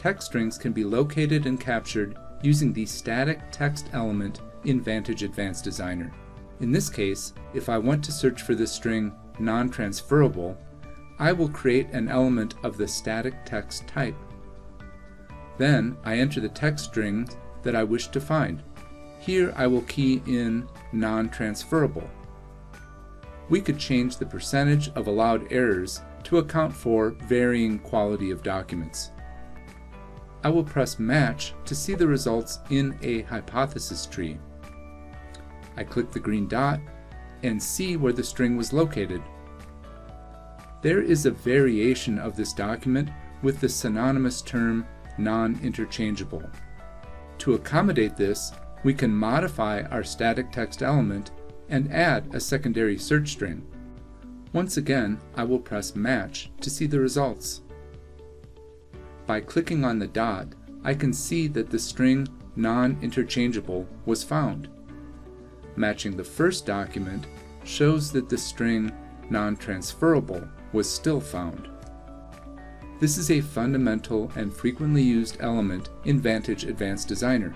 text strings can be located and captured using the static text element in Vantage Advanced Designer. In this case, if I want to search for the string non-transferable, I will create an element of the static text type. Then I enter the text string that I wish to find. Here I will key in non-transferable. We could change the percentage of allowed errors to account for varying quality of documents. I will press Match to see the results in a hypothesis tree. I click the green dot and see where the string was located. There is a variation of this document with the synonymous term non-interchangeable. To accommodate this, we can modify our static text element and add a secondary search string. Once again, I will press Match to see the results. By clicking on the dot, I can see that the string non-interchangeable was found. Matching the first document shows that the string non-transferable was still found. This is a fundamental and frequently used element in Vantage Advanced Designer.